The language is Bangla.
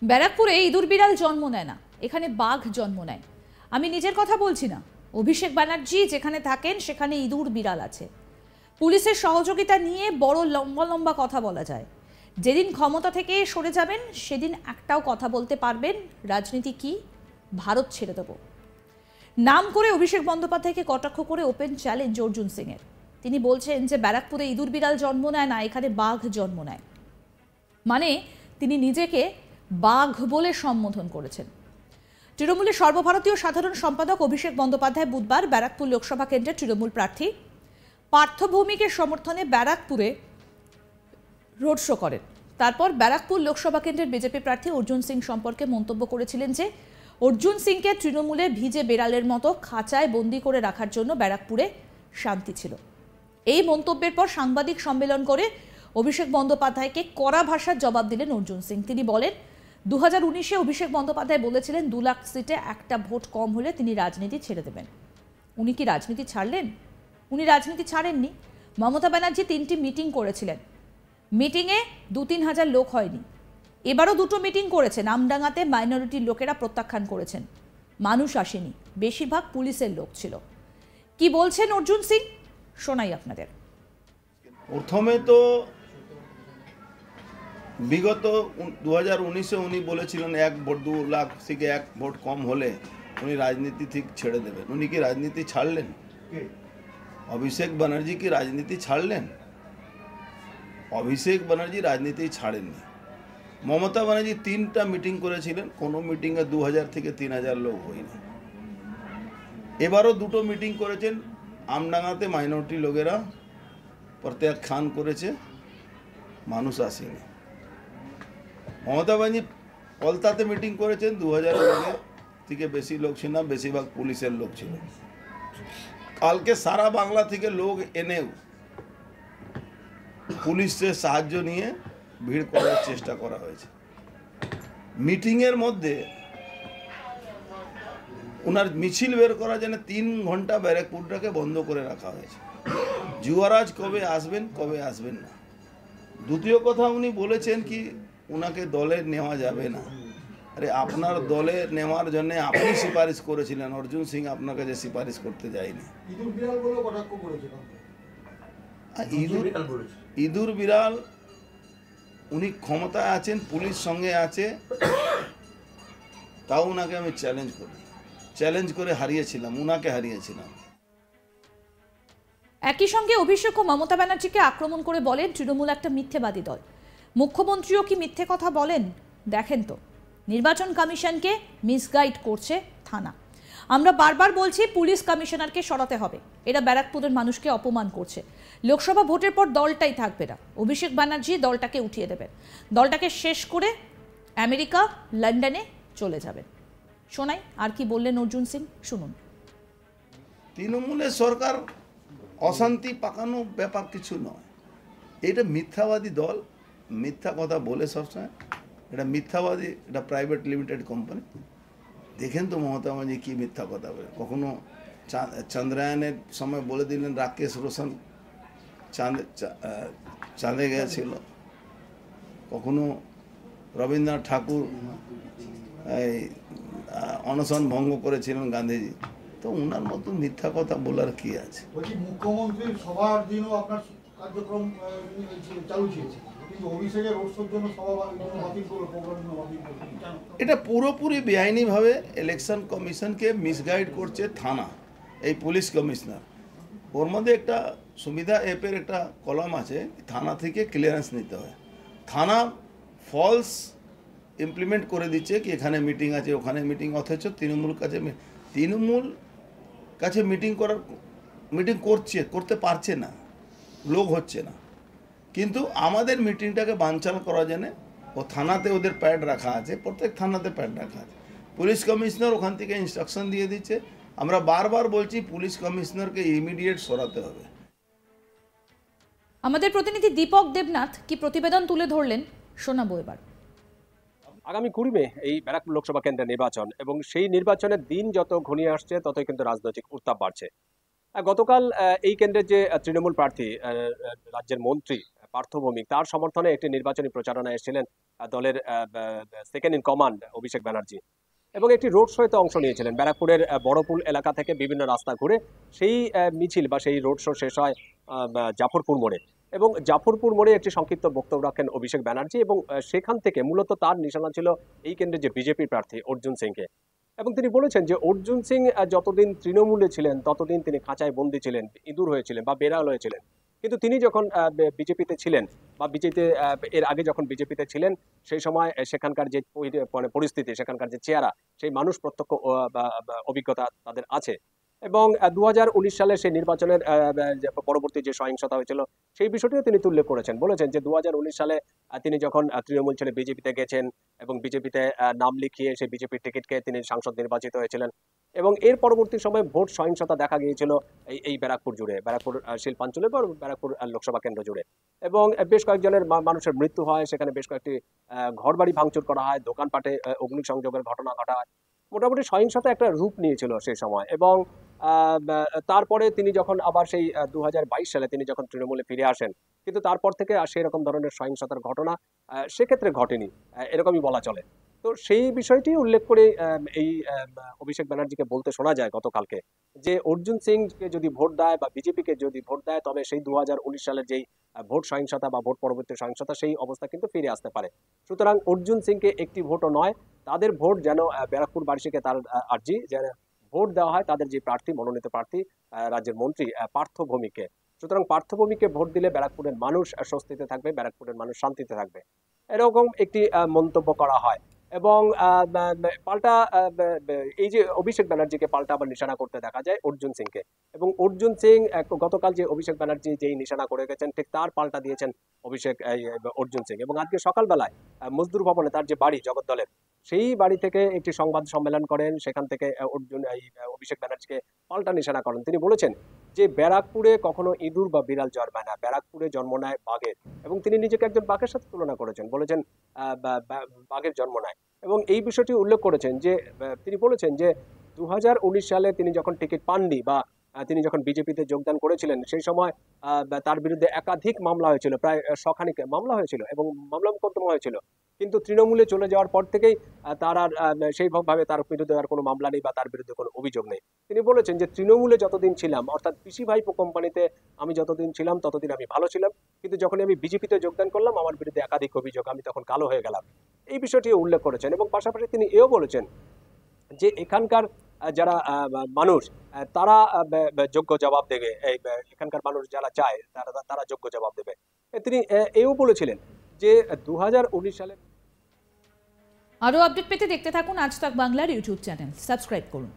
ব্যারাকপুরে ইঁদুর বিড়াল জন্ম নেয় না, এখানে বাঘ জন্ম নেয়। আমি নিজের কথা বলছি না, অভিষেক ব্যানার্জি যেখানে থাকেন সেখানে ইঁদুর বিড়াল আছে। পুলিশের সহযোগিতা নিয়ে বড় লম্বা লম্বা কথা বলা যায়। যেদিন ক্ষমতা থেকে সরে যাবেন সেদিন একটাও কথা বলতে পারবেন, রাজনীতি কি, ভারত ছেড়ে দেব। নাম করে অভিষেক বন্দ্যোপাধ্যায়কে কটাক্ষ করে ওপেন চ্যালেঞ্জ অর্জুন সিংয়ের। তিনি বলছেন যে ব্যারাকপুরে ইঁদুর বিড়াল জন্ম নেয় না, এখানে বাঘ জন্ম নেয়। মানে তিনি নিজেকে বাঘ বলে সম্বোধন করেছেন। তৃণমূলের সর্বভারতীয় সাধারণ সম্পাদক অভিষেক বন্দ্যোপাধ্যায় বুধবার ব্যারাকপুর লোকসভা কেন্দ্রের তৃণমূল প্রার্থী পার্থ ভৌমিকের সমর্থনে ব্যারাকপুরে রোড শো করেন। তারপর ব্যারাকপুর লোকসভা কেন্দ্রের বিজেপি প্রার্থী অর্জুন সিং সম্পর্কে মন্তব্য করেছিলেন যে অর্জুন সিংকে তৃণমূলে ভিজে বেড়ালের মতো খাঁচায় বন্দি করে রাখার জন্য ব্যারাকপুরে শান্তি ছিল। এই মন্তব্যের পর সাংবাদিক সম্মেলন করে অভিষেক বন্দ্যোপাধ্যায়কে কড়া ভাষার জবাব দিলেন অর্জুন সিং। তিনি বলেন, 2019-এ অভিষেক বন্দ্যোপাধ্যায় বলেছিলেন 2 লাখ সিটে একটা ভোট কম হলে তিনি রাজনীতি ছেড়ে দেবেন। উনি কি রাজনীতি ছাড়লেন? উনি রাজনীতি ছাড়েননি। মমতা ব্যানার্জি 3টি মিটিং করেছিলেন, মিটিংয়ে 2-3 হাজার লোক হয়নি। এবারও 2টো মিটিং করেছেন, আমডাঙ্গাতে মাইনরিটির লোকেরা প্রত্যাখ্যান করেছেন, মানুষ আসেনি, বেশিরভাগ পুলিশের লোক ছিল। কি বলছেন অর্জুন সিং শোনাই আপনাদের। প্রথমে তো বিগত 2019-এ উনি বলেছিলেন 2 লাখ থেকে 1 ভোট কম হলে উনি রাজনীতি ঠিক ছেড়ে দেবেন। উনি কি রাজনীতি ছাড়লেন? অভিষেক ব্যানার্জি কি রাজনীতি ছাড়লেন? অভিষেক ব্যানার্জি রাজনীতি ছাড়েননি। মমতা ব্যানার্জি 3টা মিটিং করেছিলেন, কোনো মিটিংয়ে 2000 থেকে 3000 লোক হয়নি। এবারও 2টো মিটিং করেছেন, আমডাঙ্গাতে মাইনরিটি লোকেরা প্রত্যাখ্যান করেছে, মানুষ আসেনি। মমতা ব্যানার্জি কলকাতাতে মিটিং করেছেন, 2000 লোকের থেকে বেশি লোক ছিল না, বেশিরভাগ পুলিশের লোক ছিল। কালকে সারা বাংলা থেকে লোক এনেও পুলিশের সাহায্য নিয়ে ভিড় করার চেষ্টা করা হয়েছে। মিটিংয়ের মধ্যে ওনার মিছিল বের করার জন্য 3 ঘন্টা ব্যারাকপুরটাকে বন্ধ করে রাখা হয়েছে। যুবরাজ কবে আসবেন, কবে আসবেন না। দ্বিতীয় কথা, উনি বলেছেন কি ওনাকে দলে নেওয়া যাবে না। আরে আপনার দলে নেওয়ার জন্য আপনি সুপারিশ করেছিলেন, অর্জুন সিং আপনার কাছে সুপারিশ করতে যায়নি। ইঁদুর বিড়াল, উনি ক্ষমতায় আছেন, পুলিশ সঙ্গে আছে, তাও ওনাকে আমি চ্যালেঞ্জ করে হারিয়েছিলাম, ওনাকে হারিয়েছিলাম। একই সঙ্গে অভিষেক ও মমতা ব্যানার্জিকে আক্রমণ করে বলেন তৃণমূল একটা মিথ্যেবাদী দল। মুখ্যমন্ত্রীও কি মিথ্যে কথা বলেন? দেখেন তো, নির্বাচন কমিশনকে মিসগাইড করছে থানা। আমরা বারবার বলছি পুলিশ কমিশনারকে সরাতে হবে, এরা ব্যারাকপুরের মানুষকে অপমান করছে। লোকসভা ভোটের পর দলটাই থাকবে না, অভিষেক ব্যানার্জি দলটাকে উঠিয়ে দেবেন, দলটাকে শেষ করে আমেরিকা লন্ডনে চলে যাবেন। শোনাই আর কি বললেন অর্জুন সিং, শুনুন। তৃণমূলের সরকার অশান্তি পাকানো ব্যাপার কিছু নয়, এটা মিথ্যাবাদী দল, মিথ্যা কথা বলে সবসময়। এটা মিথ্যাবাদী, এটা প্রাইভেট লিমিটেড কোম্পানি। দেখেন তো মমতা ব্যানার্জি কি মিথ্যা কথা বলে। কখনো চন্দ্রায়নের সময় বলে দিলেন রাকেশ রোশন চাঁদে গিয়েছিল, কখনো রবীন্দ্রনাথ ঠাকুর এই অনশন ভঙ্গ করেছিলেন গান্ধীজি। তো ওনার মতো মিথ্যা কথা বলার কি আছে? মুখ্যমন্ত্রীর সবার দিনও আপনার কার্যক্রম চালু ছিল, কিন্তু অভিষেকের রোড জন্য এটা পুরোপুরি বেআইনিভাবে ইলেকশন কমিশনকে মিসগাইড করছে থানা, এই পুলিশ কমিশনার। ওর মধ্যে একটা সুবিধা অ্যাপের একটা কলাম আছে, থানা থেকে ক্লিয়ারেন্স নিতে হয়। থানা ফলস ইমপ্লিমেন্ট করে দিচ্ছে কি এখানে মিটিং আছে, ওখানে মিটিং, অথচ তৃণমূল কাছে মিটিং করতে পারছে না, লোক হচ্ছে না। কিন্তু আমাদের মিটিংটাকে বানচাল করার জন্য ও থানাতে ওদের প্যাড রাখা আছে, প্রত্যেক থানাতে প্যাড রাখা আছে। পুলিশ কমিশনার ওখান থেকে ইনস্ট্রাকশন দিয়ে দিচ্ছে। আমরা বারবার বলছি পুলিশ কমিশনারকে ইমিডিয়েট সরাতে হবে। আমাদের প্রতিনিধি দীপক দেবনাথ কি প্রতিবেদন তুলে ধরলেন, শোনাবো এবার। আগামী 20 মে এই ব্যারাকপুর লোকসভা কেন্দ্রের নির্বাচন, এবং সেই নির্বাচনের দিন যত ঘনিয়ে আসছে ততই কিন্তু রাজনৈতিক উত্তাপ বাড়ছে। গতকাল এই কেন্দ্রের যে তৃণমূল প্রার্থী, রাজ্যের মন্ত্রী পার্থ ভৌমিক, তার সমর্থনে একটি নির্বাচনী প্রচারণায় এসেছিলেন দলের second in command Abhishek Banerjee, এবং একটি রোড শোতে অংশ নিয়েছিলেন। ব্যারাকপুরের বড়পুল এলাকা থেকে বিভিন্ন রাস্তা ঘুরে সেই মিছিল বা সেই রোড শো শেষ হয় জাফরপুর মোড়ে, এবং জাফরপুর মোড়ে একটি সংক্ষিপ্ত বক্তব্য রাখেন অভিষেক ব্যানার্জি, এবং সেখান থেকে মূলত তার নিশানা ছিল এই কেন্দ্রে যে বিজেপি প্রার্থী অর্জুন সিংকে। এবং তিনি বলেছেন যে অর্জুন সিং যতদিন তৃণমূলে ছিলেন ততদিন তিনি খাঁচায় বন্দী ছিলেন, ইঁদুর হয়েছিলেন বা বেড়াল হয়েছিলেন, কিন্তু তিনি যখন বিজেপিতে ছিলেন বা বিজেপিতে এর আগে যখন বিজেপিতে ছিলেন সেই সময় সেখানকার যে পরিস্থিতি, সেখানকার যে চেহারা, সেই মানুষ প্রত্যক্ষ অভিজ্ঞতা তাদের আছে। এবং 2019 সালে সেই নির্বাচনের পরবর্তী যে সহিংসতা হয়েছিল সেই বিষয়টিও তিনি উল্লেখ করেছেন। বলেছেন যে 2019 সালে তিনি যখন তৃণমূল ছেড়ে বিজেপিতে গেছেন এবং বিজেপিতে নাম লিখিয়ে সেই বিজেপির টিকিটকে তিনি সাংসদ নির্বাচিত হয়েছিলেন, এবং এর পরবর্তী সময়ে ভোট সহিংসতা দেখা গিয়েছিল এই ব্যারাকপুর জুড়ে, ব্যারাকপুর শিল্পাঞ্চলে বা ব্যারাকপুর লোকসভা কেন্দ্র জুড়ে, এবং বেশ কয়েকজনের মানুষের মৃত্যু হয়, সেখানে বেশ কয়েকটি ঘরবাড়ি ভাঙচুর করা হয়, দোকানপাটে অগ্নিসংযোগের ঘটনা ঘটা হয়। মোটামুটি সহিংসতা একটা রূপ নিয়েছিল সেই সময়। এবং তারপরে তিনি যখন আবার সেই 2022 সালে তিনি যখন তৃণমূলে ফিরে আসেন, কিন্তু তারপর থেকে সেই রকম ধরনের সহিংসতার ঘটনা সেক্ষেত্রে ঘটেনি, এরকমই বলা চলে। তো সেই বিষয়টি উল্লেখ করে এই অভিষেক ব্যানার্জিকে বলতে শোনা যায় গতকালকে যে অর্জুন সিংকে যদি ভোট দেয় বা বিজেপিকে যদি ভোট দেয় তবে সেই 2019 সালের যেই ভোট সহিংসতা বা ভোট পরবর্তী সহিংসতা সেই অবস্থা কিন্তু ফিরে আসতে পারে। সুতরাং অর্জুন সিংকে একটি ভোটও নয়, তাদের ভোট যেন ব্যারাকপুর বাসীকে তার আর্জি যেন ভোট দেওয়া হয় তাদের যে প্রার্থী, মনোনীত প্রার্থী রাজ্যের মন্ত্রী পার্থ ভৌমিককে। সুতরাং পার্থ ভৌমিককে ভোট দিলে ব্যারাকপুরের মানুষ স্বস্তিতে থাকবে, ব্যারাকপুরের মানুষ শান্তিতে থাকবে, এরকম একটি মন্তব্য করা হয়। এবং পাল্টা এই যে অভিষেক ব্যানার্জিকে পাল্টা আবার নিশানা করতে দেখা যায় অর্জুন সিংকে, এবং অর্জুন সিং গতকাল যে অভিষেক ব্যানার্জি যেই নিশানা করে গেছেন ঠিক তার পাল্টা দিয়েছেন অর্জুন সিং। এবং আজকে সকালবেলায় মজদুর ভবনে তার যে বাড়ি জগদ্দলের, সেই বাড়ি থেকে একটি সংবাদ সম্মেলন করেন, সেখান থেকে অভিষেক ব্যানার্জিকে পাল্টা নিশানা করেন। তিনি বলেছেন যে ব্যারাকপুরে কখনো ইঁদুর বা বিড়াল জন্মায় না, ব্যারাকপুরে জন্ম নেয় বাঘের, এবং তিনি নিজেকে একজন বাঘের সাথে তুলনা করেছেন, বলেছেন বাঘের জন্ম নেয়। এবং এই বিষয়টি উল্লেখ করেছেন যে তিনি বলেছেন যে 2019 সালে তিনি যখন টিকিট পাননি বা তিনি যখন বিজেপিতে যোগদান করেছিলেন সেই সময় তার বিরুদ্ধে একাধিক মামলা হয়েছিল, প্রায় শখানিক মামলা হয়েছিল এবং মামলা মোকদ্দমা হয়েছিল, কিন্তু তৃণমূলে চলে যাওয়ার পর থেকেই তার আর সেইভাবে তার বিরুদ্ধে আর কোনো মামলা নেই বা তার বিরুদ্ধে কোনো অভিযোগ নেই। তিনি বলেছেন যে তৃণমূলে যতদিন ছিলাম, অর্থাৎ পিসি ভাইপো কোম্পানিতে আমি যতদিন ছিলাম ততদিন আমি ভালো ছিলাম, কিন্তু যখন আমি বিজেপিতে যোগদান করলাম আমার বিরুদ্ধে একাধিক অভিযোগ, আমি তখন কালো হয়ে গেলাম। এই বিষয়টি উল্লেখ করেছেন এবং পাশাপাশি তিনি এও বলেছেন যে এখানকার যারা মানুষ তারা যোগ্য জবাব দেবে, এখানকার মানুষ যারা চায় তারা যোগ্য জবাব দেবে। তিনি এও বলেছিলেন যে 2019 সালে। আরও আপডেট পেতে দেখতে থাকুন আজ তাক বাংলার ইউটিউব চ্যানেল, সাবস্ক্রাইব করুন।